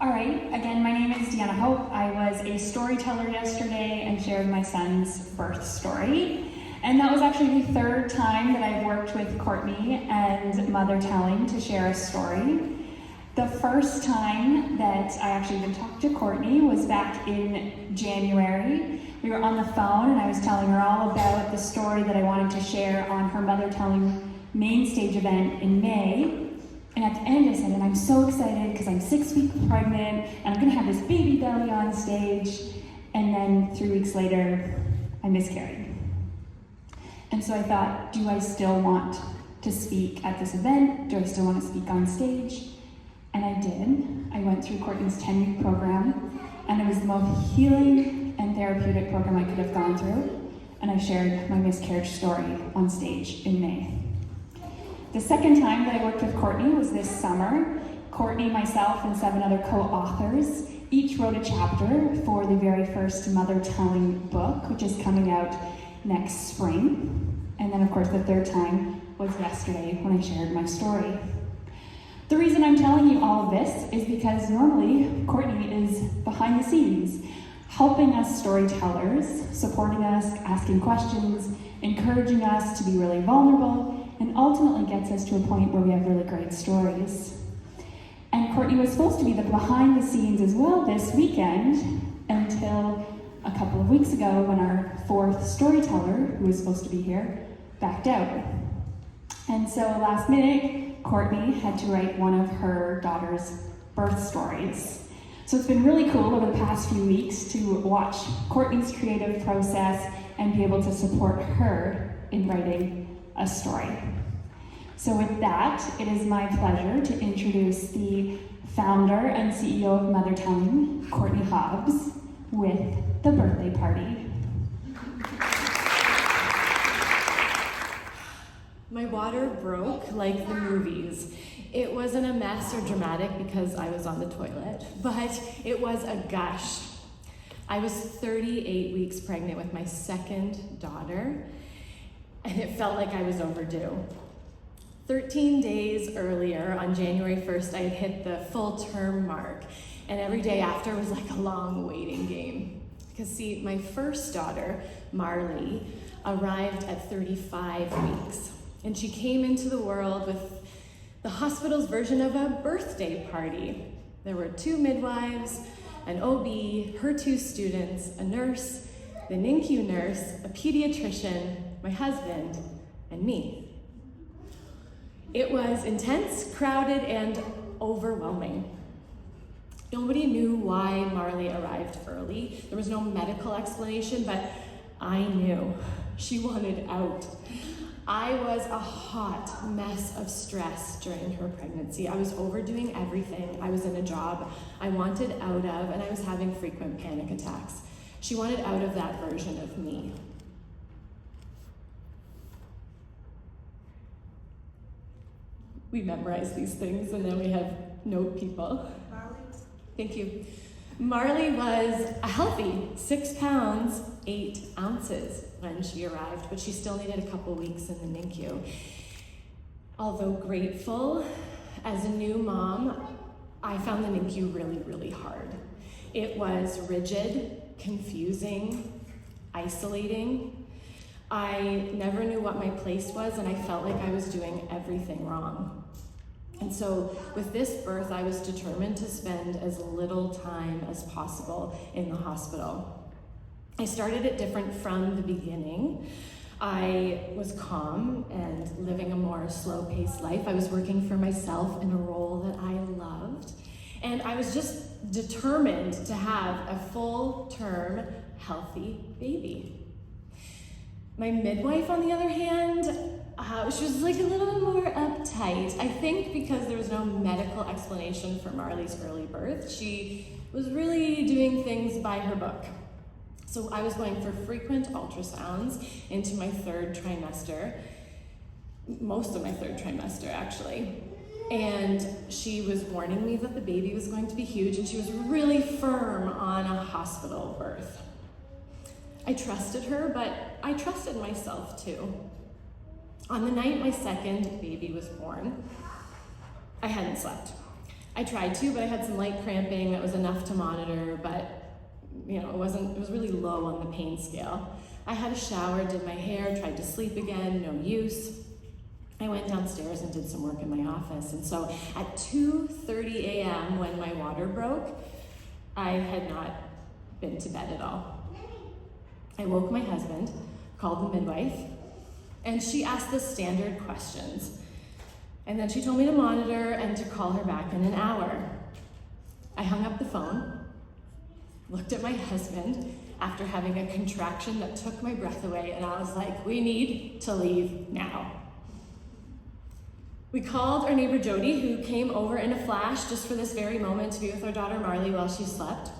All right, again, my name is Deanna Hope. I was a storyteller yesterday and shared my son's birth story. And that was actually the third time that I've worked with Courtney and Mothertelling to share a story. The first time that I actually even talked to Courtney was back in January. We were on the phone and I was telling her all about the story that I wanted to share on her Mothertelling main stage event in May. And at the end I said, and I'm so excited because I'm 6 weeks pregnant and I'm gonna have this baby belly on stage. And then 3 weeks later, I miscarried. And so I thought, do I still want to speak at this event? Do I still want to speak on stage? And I did. I went through Courtney's 10-week program, and it was the most healing and therapeutic program I could have gone through. And I shared my miscarriage story on stage in May. The second time that I worked with Courtney was this summer. Courtney, myself, and 7 other co-authors each wrote a chapter for the very first Mothertelling book, which is coming out next spring. And then, of course, the third time was yesterday when I shared my story. The reason I'm telling you all of this is because normally Courtney is behind the scenes, helping us storytellers, supporting us, asking questions, encouraging us to be really vulnerable, and ultimately gets us to a point where we have really great stories. And Courtney was supposed to be the behind the scenes as well this weekend until a couple of weeks ago when our 4th storyteller, who was supposed to be here, backed out. And so last minute, Courtney had to write one of her daughter's birth stories. So it's been really cool over the past few weeks to watch Courtney's creative process and be able to support her in writing a story. So with that, it is my pleasure to introduce the founder and CEO of Mothertelling, Courtney Hobbs, with the birthday party. My water broke like the movies. It wasn't a mess or dramatic because I was on the toilet, but it was a gush. I was 38 weeks pregnant with my second daughter, and it felt like I was overdue. 13 days earlier, on January 1st, I had hit the full term mark, and every day after was like a long waiting game. Because see, my first daughter, Marley, arrived at 35 weeks, and she came into the world with the hospital's version of a birthday party. There were 2 midwives, an OB, her 2 students, a nurse, the NICU nurse, a pediatrician, my husband, and me. It was intense, crowded, and overwhelming. Nobody knew why Marley arrived early. There was no medical explanation, but I knew. She wanted out. I was a hot mess of stress during her pregnancy. I was overdoing everything. I was in a job I wanted out of, and I was having frequent panic attacks. She wanted out of that version of me. We memorize these things, and then we have note people. Marley? Thank you. Marley was a healthy 6 pounds, 8 ounces when she arrived, but she still needed a couple weeks in the NICU. Although grateful, as a new mom, I found the NICU really, really hard. It was rigid, confusing, isolating. I never knew what my place was, and I felt like I was doing everything wrong. And so with this birth, I was determined to spend as little time as possible in the hospital. I started it different from the beginning. I was calm and living a more slow-paced life. I was working for myself in a role that I loved. And I was just determined to have a full-term, healthy baby. My midwife, on the other hand, she was like a little more uptight. I think because there was no medical explanation for Marley's early birth, she was really doing things by her book. So I was going for frequent ultrasounds into my 3rd trimester, most of my 3rd trimester actually. And she was warning me that the baby was going to be huge, and she was really firm on a hospital birth. I trusted her, but I trusted myself too. On the night my second baby was born, I hadn't slept. I tried to, but I had some light cramping that was enough to monitor, but it was really low on the pain scale. I had a shower, did my hair, tried to sleep again, no use. I went downstairs and did some work in my office. And so at 2:30 a.m. when my water broke, I had not been to bed at all. I woke my husband, called the midwife, and she asked the standard questions. And then she told me to monitor and to call her back in an hour. I hung up the phone, looked at my husband after having a contraction that took my breath away, and I was like, we need to leave now. We called our neighbor Jody, who came over in a flash just for this very moment to be with our daughter Marley while she slept.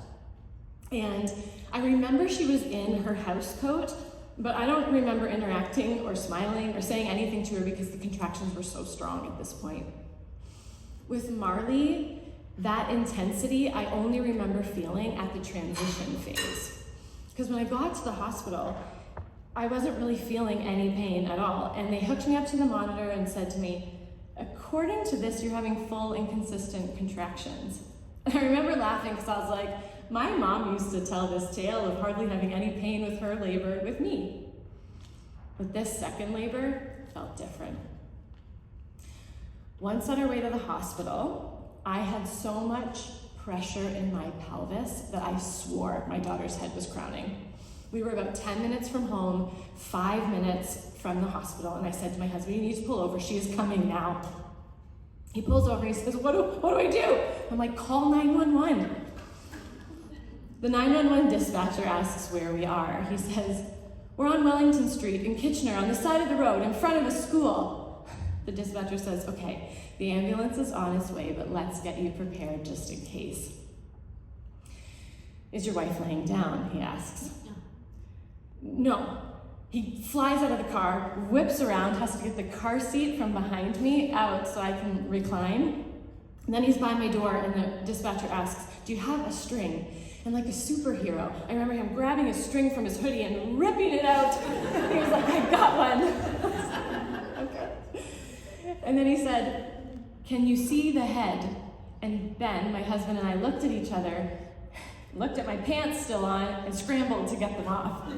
And I remember she was in her house coat, but I don't remember interacting or smiling or saying anything to her because the contractions were so strong at this point. With Marley, that intensity I only remember feeling at the transition phase. Because when I got to the hospital, I wasn't really feeling any pain at all. And they hooked me up to the monitor and said to me, according to this, you're having full and consistent contractions. And I remember laughing because I was like, my mom used to tell this tale of hardly having any pain with her labor with me. But this second labor felt different. Once on our way to the hospital, I had so much pressure in my pelvis that I swore my daughter's head was crowning. We were about 10 minutes from home, 5 minutes from the hospital, and I said to my husband, you need to pull over, she is coming now. He pulls over and he says, what do I do? I'm like, call 911. The 911 dispatcher asks where we are. He says, we're on Wellington Street in Kitchener on the side of the road in front of a school. The dispatcher says, okay, the ambulance is on its way, but let's get you prepared just in case. Is your wife laying down? He asks. No. He flies out of the car, whips around, has to get the car seat from behind me out so I can recline. And then he's by my door and the dispatcher asks, do you have a string? And like a superhero, I remember him grabbing a string from his hoodie and ripping it out. He was like, I got one. Okay. And then he said, can you see the head? And Ben, my husband, and I looked at each other, looked at my pants still on, and scrambled to get them off.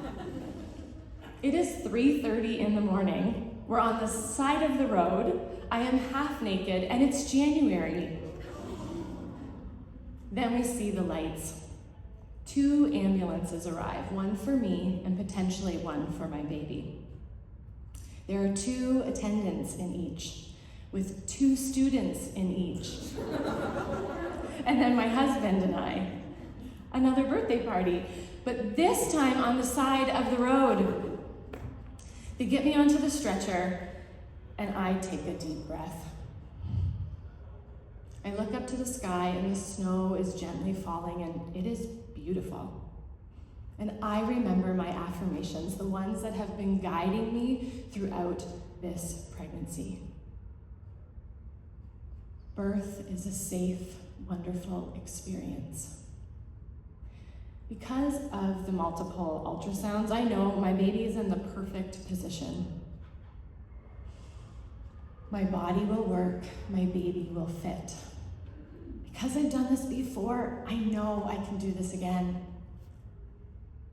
It is 3:30 in the morning. We're on the side of the road. I am half naked, and it's January. Then we see the lights. 2 ambulances arrive, one for me and potentially one for my baby. There are 2 attendants in each, with 2 students in each. And then my husband and I. Another birthday party, but this time on the side of the road. They get me onto the stretcher, and I take a deep breath. I look up to the sky, and the snow is gently falling, and it is beautiful. And I remember my affirmations, the ones that have been guiding me throughout this pregnancy. Birth is a safe, wonderful experience. Because of the multiple ultrasounds, I know my baby is in the perfect position. My body will work, my baby will fit. Because I've done this before, I know I can do this again.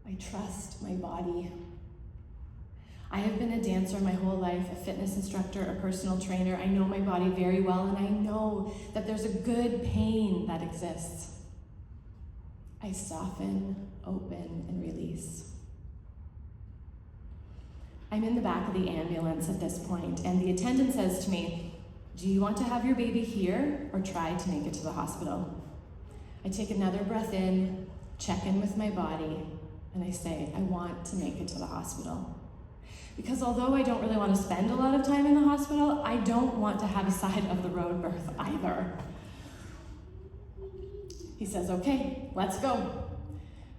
I trust my body. I have been a dancer my whole life, a fitness instructor, a personal trainer. I know my body very well, and I know that there's a good pain that exists. I soften, open, and release. I'm in the back of the ambulance at this point, and the attendant says to me, do you want to have your baby here or try to make it to the hospital? I take another breath in, check in with my body, and I say, I want to make it to the hospital. Because although I don't really want to spend a lot of time in the hospital, I don't want to have a side of the road birth either. He says, okay, let's go.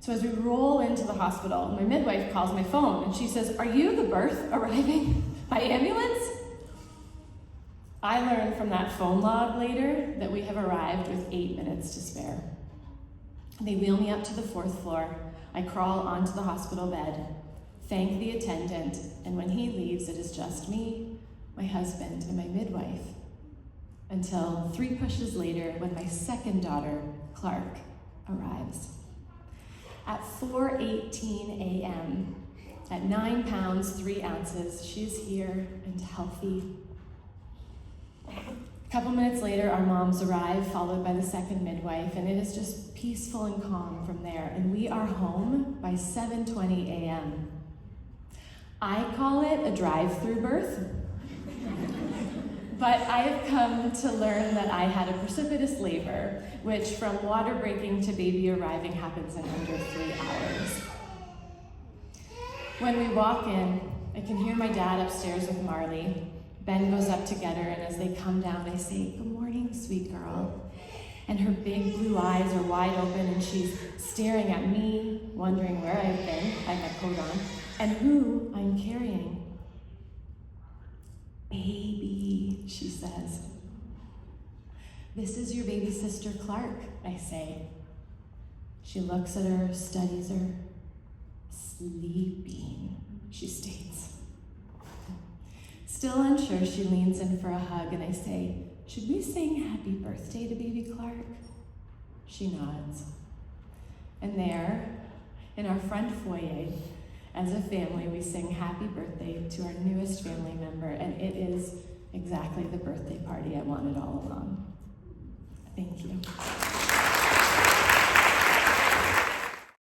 So as we roll into the hospital, my midwife calls my phone and she says, are you the birth arriving by ambulance? I learned from that phone log later that we have arrived with 8 minutes to spare. They wheel me up to the 4th floor. I crawl onto the hospital bed, thank the attendant, and when he leaves, it is just me, my husband, and my midwife. until 3 pushes later when my second daughter, Clark, arrives. At 4:18 a.m., at 9 pounds, 3 ounces, she's here and healthy. A couple minutes later, our moms arrive, followed by the second midwife, and it is just peaceful and calm from there. And we are home by 7:20 a.m. I call it a drive-through birth, but I have come to learn that I had a precipitous labor, which from water breaking to baby arriving happens in under 3 hours. When we walk in, I can hear my dad upstairs with Marley. Ben goes up to get her, and as they come down, I say, "Good morning, sweet girl." And her big blue eyes are wide open, and she's staring at me, wondering where I've been, I have my coat on, and who I'm carrying. "Baby," she says. "This is your baby sister, Clark," I say. She looks at her, studies her. "Sleeping," she states. Still unsure, she leans in for a hug, and I say, "Should we sing happy birthday to baby Clark?" She nods. And there, in our front foyer, as a family, we sing happy birthday to our newest family member, and it is exactly the birthday party I wanted all along. Thank you.